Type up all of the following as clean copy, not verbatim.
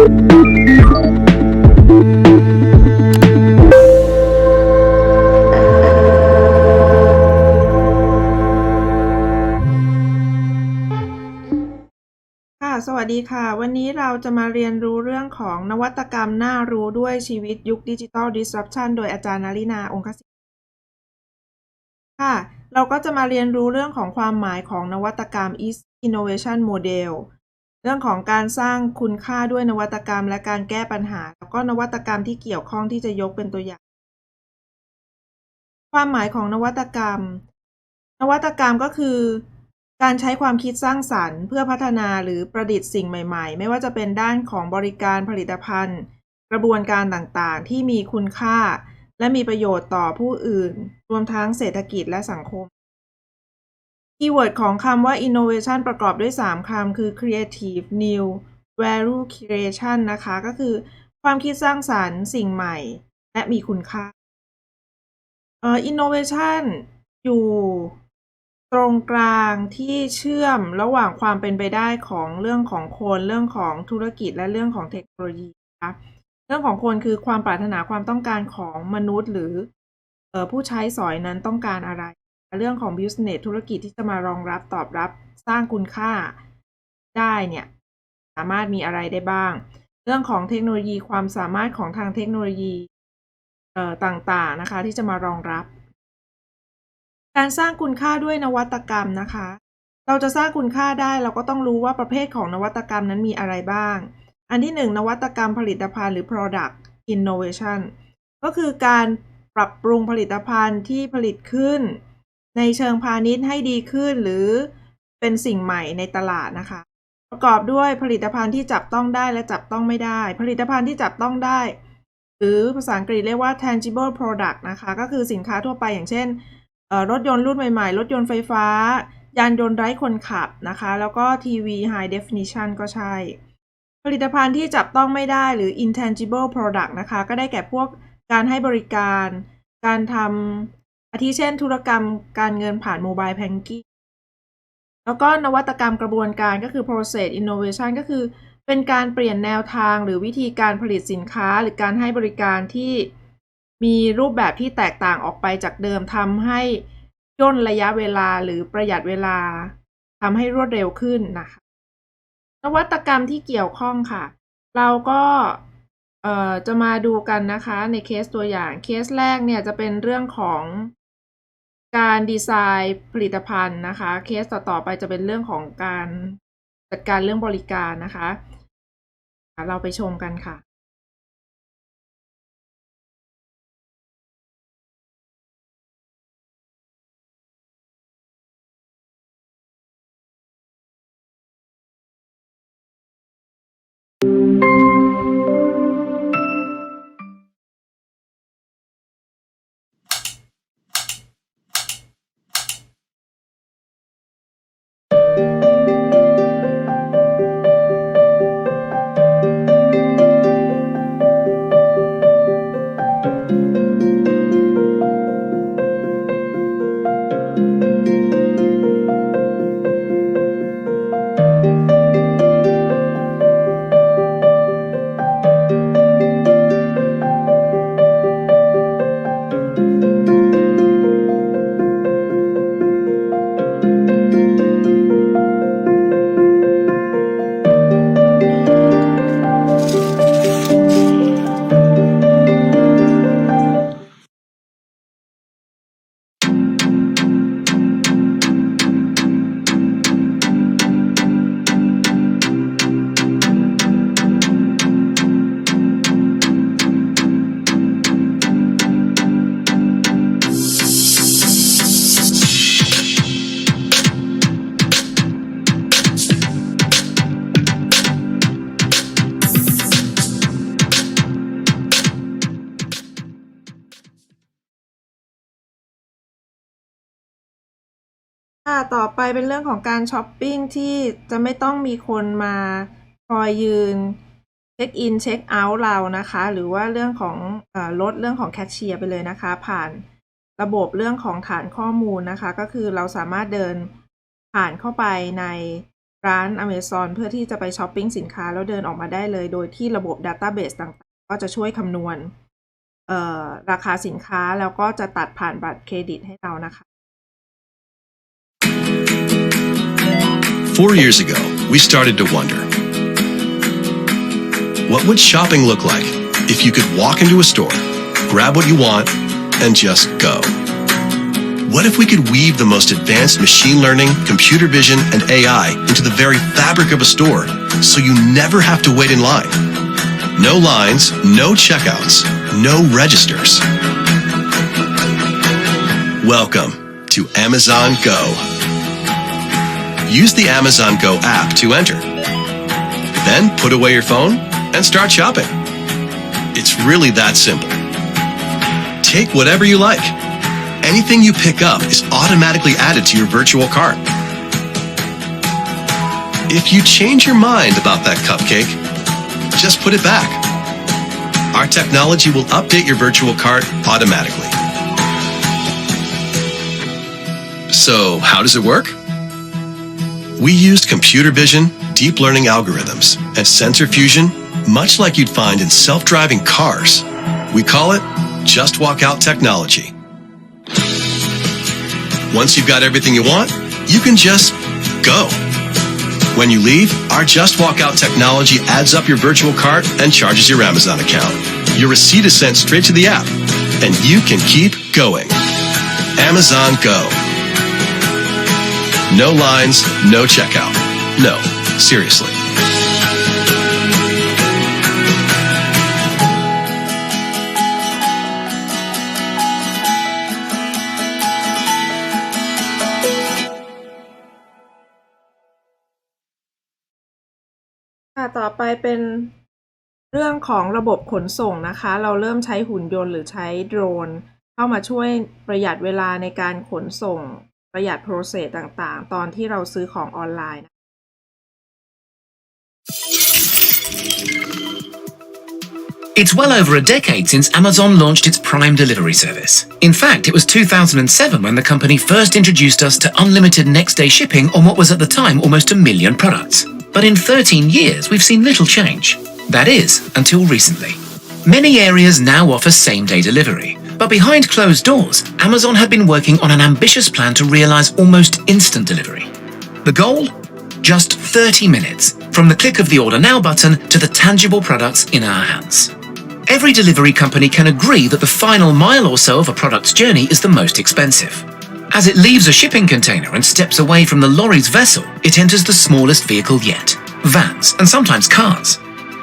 สวัสดีค่ะวันนี้เราจะมาเรียนรู้เรื่องของนวัตกรรมน่ารู้ด้วยชีวิตยุคดิจิทัล Disruption โดยอาจารย์นฤนา องคศิษฐ์ค่ะเราก็จะมาเรียนรู้เรื่องของความหมายของนวัตกรรม EasyInnovation Model เรื่องของการสร้างคุณค่าด้วยนวัตกรรมและการแก้ปัญหาแล้วก็นวัตกรรมที่เกี่ยวข้องที่จะยกเป็นตัวอย่างความหมายของนวัตกรรมก็คือการใช้ความคิดสร้างสรรค์เพื่อพัฒนาหรือประดิษฐ์สิ่งใหม่ๆไม่ว่าจะเป็นด้านของบริการผลิตภัณฑ์กระบวนการต่างๆที่มีคุณค่าและมีประโยชน์ต่อผู้อื่นรวมทั้งเศรษฐกิจและสังคมคีย์เวิร์ดของคำว่า innovation ประกอบด้วย3คำคือ creative new value creation นะคะก็คือความคิดสร้างสรรค์สิ่งใหม่และมีคุณค่าinnovation อยู่ตรงกลางที่เชื่อมระหว่างความเป็นไปได้ของเรื่องของคนเรื่องของธุรกิจและเรื่องของเทคโนโลยีนะคะเรื่องของคนคือความปรารถนาความต้องการของมนุษย์หรือผู้ใช้สอยนั้นต้องการอะไรเรื่องของ business ธุรกิจที่จะมารองรับตอบรับสร้างคุณค่าได้เนี่ยสามารถมีอะไรได้บ้างเรื่องของเทคโนโลยีความสามารถของทางเทคโนโลยีต่างๆนะคะที่จะมารองรับการสร้างคุณค่าด้วยนวัตกรรมนะคะเราจะสร้างคุณค่าได้เราก็ต้องรู้ว่าประเภทของนวัตกรรมนั้นมีอะไรบ้างอันที่1นวัตกรรมผลิตภัณฑ์หรือ product innovation ก็คือการปรับปรุงผลิตภัณฑ์ที่ผลิตขึ้นในเชิงพาณิชย์ให้ดีขึ้นหรือเป็นสิ่งใหม่ในตลาดนะคะประกอบด้วยผลิตภัณฑ์ที่จับต้องได้และจับต้องไม่ได้ผลิตภัณฑ์ที่จับต้องได้หรือภาษาอังกฤษเรียกว่า tangible product นะคะก็คือสินค้าทั่วไปอย่างเช่นรถยนต์รุ่นใหม่ๆรถยนต์ไฟฟ้ายานยนต์ไร้คนขับนะคะแล้วก็ทีวี High Definition ก็ใช่ผลิตภัณฑ์ที่จับต้องไม่ได้หรือ intangible product นะคะก็ได้แก่พวกการให้บริการการทำอาทิเช่นธุรกรรมการเงินผ่าน Mobile Banking แล้วก็นวัตกรรมกระบวนการก็คือ process innovation ก็คือเป็นการเปลี่ยนแนวทางหรือวิธีการผลิตสินค้าหรือการให้บริการที่มีรูปแบบที่แตกต่างออกไปจากเดิมทำให้ย่นระยะเวลาหรือประหยัดเวลาทำให้รวดเร็วขึ้นนะคะนวัตกรรมที่เกี่ยวข้องค่ะเราก็จะมาดูกันนะคะในเคสตัวอย่างเคสแรกเนี่ยจะเป็นเรื่องของการดีไซน์ผลิตภัณฑ์นะคะเคสต่อไปจะเป็นเรื่องของการจัดการเรื่องบริการนะคะเราไปชมกันค่ะต่อไปเป็นเรื่องของการช้อปปิ้งที่จะไม่ต้องมีคนมาคอยยืนเช็คอินเช็คเอาท์เรานะคะหรือว่าเรื่องของลดเรื่องของแคชเชียร์ไปเลยนะคะผ่านระบบเรื่องของฐานข้อมูลนะคะก็คือเราสามารถเดินผ่านเข้าไปใน ร้าน Amazon เพื่อที่จะไปช้อปปิ้งสินค้าแล้วเดินออกมาได้เลยโดยที่ระบบ Database ต่างๆก็จะช่วยคำนวณราคาสินค้าแล้วก็จะตัดผ่านบัตรเครดิตให้เรานะคะ 4 years ago, we started to wonder, what would shopping look like if you could walk into a store, grab what you want, and just go? What if we could weave the most advanced machine learning, computer vision, and AI into the very fabric of a store so you never have to wait in line? No lines, no checkouts, no registers. Welcome to Amazon Go. Use the Amazon Go app to enter. Then put away your phone and start shopping. It's really that simple. Take whatever you like. Anything you pick up is automatically added to your virtual cart. If you change your mind about that cupcake, just put it back. Our technology will update your virtual cart automatically. So, how does it work? We used computer vision, deep learning algorithms, and sensor fusion, much like you'd find in self-driving cars. We call it Just Walk Out technology. Once you've got everything you want, you can just go. When you leave, our Just Walk Out technology adds up your virtual cart and charges your Amazon account. Your receipt is sent straight to the app, and you can keep going. Amazon Go. No lines, no checkout. No, seriously. ต่อไปเป็นเรื่องของระบบขนส่งนะคะเราเริ่มใช้หุ่นยนต์หรือใช้โดรนเข้ามาช่วยประหยัดเวลาในการขนส่งประหยัดโปรเซสต่างๆตอนที่เราซื้อของออนไลน์ It's well over a decade since Amazon launched its Prime delivery service. In fact, it was 2007 when the company first introduced us to unlimited next-day shipping on what was at the time almost 1 million products. But in 13 years, we've seen little change. That is, until recently. Many areas now offer same-day delivery. But behind closed doors, Amazon had been working on an ambitious plan to realize almost instant delivery. The goal? Just 30 minutes, from the click of the Order Now button to the tangible products in our hands. Every delivery company can agree that the final mile or so of a product's journey is the most expensive. As it leaves a shipping container and steps away from the lorry's vessel, it enters the smallest vehicle yet, vans and sometimes cars.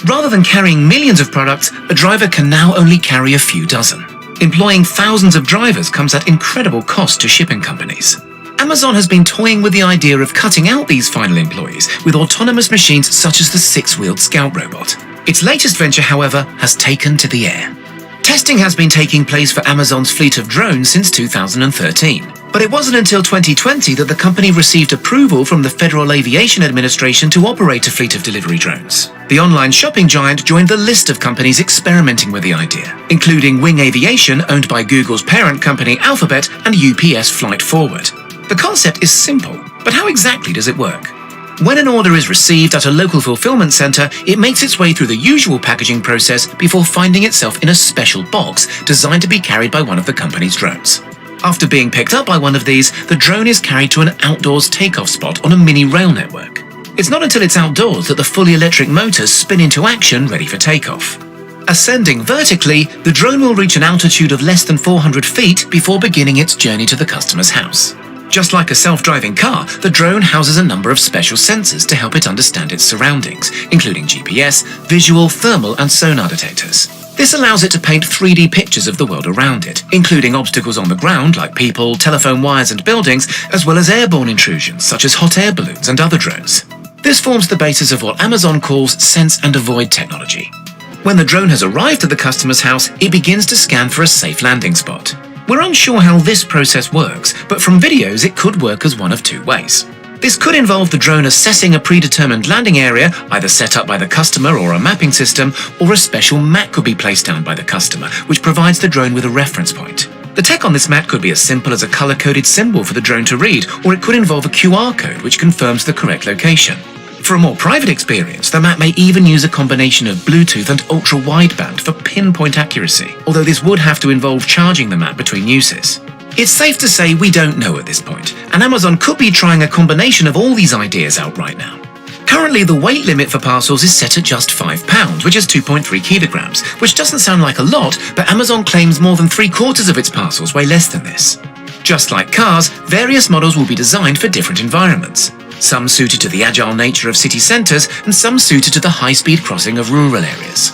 Rather than carrying millions of products, a driver can now only carry a few dozen. Employing thousands of drivers comes at incredible cost to shipping companies. Amazon has been toying with the idea of cutting out these final employees with autonomous machines such as the six-wheeled Scout robot. Its latest venture, however, has taken to the air. Testing has been taking place for Amazon's fleet of drones since 2013. But it wasn't until 2020 that the company received approval from the Federal Aviation Administration to operate a fleet of delivery drones. The online shopping giant joined the list of companies experimenting with the idea, including Wing Aviation, owned by Google's parent company Alphabet, and UPS Flight Forward. The concept is simple, but how exactly does it work? When an order is received at a local fulfillment center, it makes its way through the usual packaging process before finding itself in a special box designed to be carried by one of the company's drones. After being picked up by one of these, the drone is carried to an outdoors takeoff spot on a mini rail network. It's not until it's outdoors that the fully electric motors spin into action ready for takeoff. Ascending vertically, the drone will reach an altitude of less than 400 feet before beginning its journey to the customer's house. Just like a self-driving car, the drone houses a number of special sensors to help it understand its surroundings, including GPS, visual, thermal, and sonar detectors. This allows it to paint 3D pictures of the world around it, including obstacles on the ground like people, telephone wires, and buildings, as well as airborne intrusions such as hot air balloons and other drones. This forms the basis of what Amazon calls sense and avoid technology. When the drone has arrived at the customer's house, it begins to scan for a safe landing spot. We're unsure how this process works, but from videos it could work as one of two ways. This could involve the drone assessing a predetermined landing area, either set up by the customer or a mapping system, or a special map could be placed down by the customer, which provides the drone with a reference point. The tech on this mat could be as simple as a color-coded symbol for the drone to read, or it could involve a QR code which confirms the correct location. For a more private experience, the mat may even use a combination of Bluetooth and ultra-wideband for pinpoint accuracy, although this would have to involve charging the mat between uses. It's safe to say we don't know at this point, and Amazon could be trying a combination of all these ideas out right now. Currently, the weight limit for parcels is set at just £5, which is 2.3 kilograms, which doesn't sound like a lot, but Amazon claims more than 3/4 of its parcels weigh less than this. Just like cars, various models will be designed for different environments. Some suited to the agile nature of city centres, and some suited to the high-speed crossing of rural areas.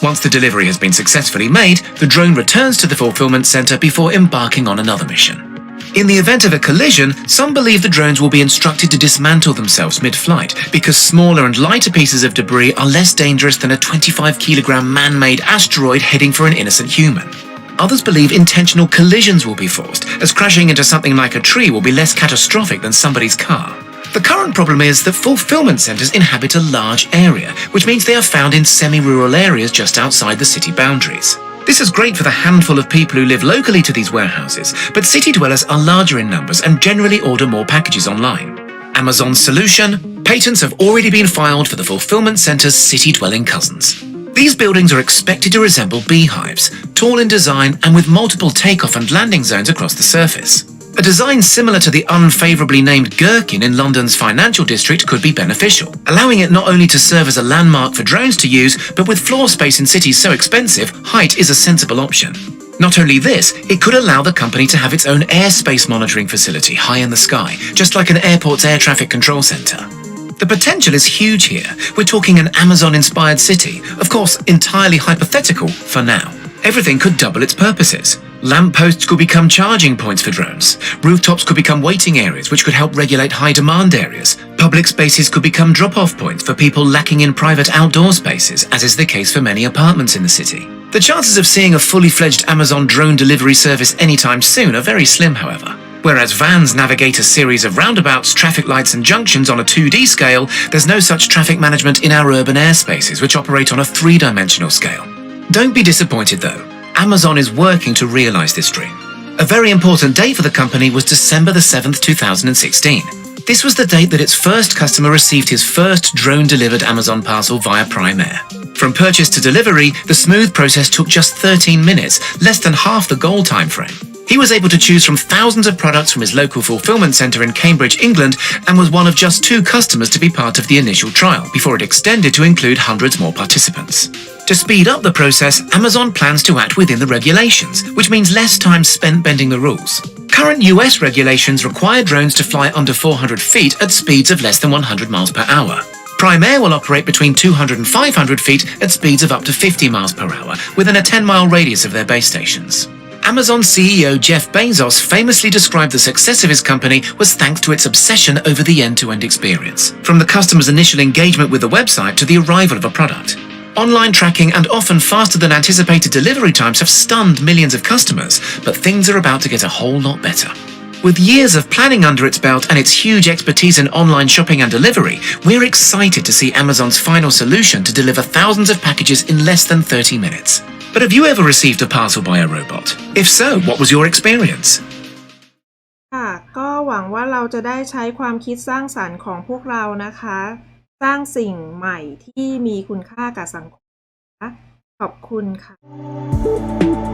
Once the delivery has been successfully made, the drone returns to the fulfillment centre before embarking on another mission. In the event of a collision, some believe the drones will be instructed to dismantle themselves mid-flight because smaller and lighter pieces of debris are less dangerous than a 25-kilogram man-made asteroid heading for an innocent human. Others believe intentional collisions will be forced, as crashing into something like a tree will be less catastrophic than somebody's car. The current problem is that fulfillment centres inhabit a large area, which means they are found in semi-rural areas just outside the city boundaries. This is great for the handful of people who live locally to these warehouses, but city dwellers are larger in numbers and generally order more packages online. Amazon's solution? Patents have already been filed for the fulfillment centre's city-dwelling cousins. These buildings are expected to resemble beehives, tall in design and with multiple takeoff and landing zones across the surface. A design similar to the unfavourably named Gherkin in London's financial district could be beneficial, allowing it not only to serve as a landmark for drones to use, but with floor space in cities so expensive, height is a sensible option. Not only this, it could allow the company to have its own airspace monitoring facility high in the sky, just like an airport's air traffic control centre. The potential is huge here. We're talking an Amazon-inspired city, of course entirely hypothetical for now. Everything could double its purposes. Lampposts could become charging points for drones. Rooftops could become waiting areas, which could help regulate high-demand areas. Public spaces could become drop-off points for people lacking in private outdoor spaces, as is the case for many apartments in the city. The chances of seeing a fully-fledged Amazon drone delivery service anytime soon are very slim, however. Whereas vans navigate a series of roundabouts, traffic lights and junctions on a 2D scale, there's no such traffic management in our urban airspaces, which operate on a 3-dimensional scale. Don't be disappointed though. Amazon is working to realise this dream. A very important date for the company was December the 7th, 2016. This was the date that its first customer received his first drone-delivered Amazon parcel via Prime Air. From purchase to delivery, the smooth process took just 13 minutes, less than half the goal time frame. He was able to choose from thousands of products from his local fulfillment centre in Cambridge, England, and was one of just 2 customers to be part of the initial trial, before it extended to include hundreds more participants. To speed up the process, Amazon plans to act within the regulations, which means less time spent bending the rules. Current US regulations require drones to fly under 400 feet at speeds of less than 100 miles per hour. Prime Air will operate between 200 and 500 feet at speeds of up to 50 miles per hour, within a 10-mile radius of their base stations. Amazon CEO Jeff Bezos famously described the success of his company was thanks to its obsession over the end-to-end experience, from the customer's initial engagement with the website to the arrival of a product. Online tracking and often faster than anticipated delivery times have stunned millions of customers, but things are about to get a whole lot better. With years of planning under its belt and its huge expertise in online shopping and delivery, we're excited to see Amazon's final solution to deliver thousands of packages in less than 30 minutes. But have you ever received a parcel by a robot? If so, what was your experience? ค่ะก็หวังว่าเราจะได้ใช้ความคิดสร้างสรรค์ของพวกเรานะคะสร้างสิ่งใหม่ที่มีคุณค่ากับสังคมนะคะขอบคุณค่ะ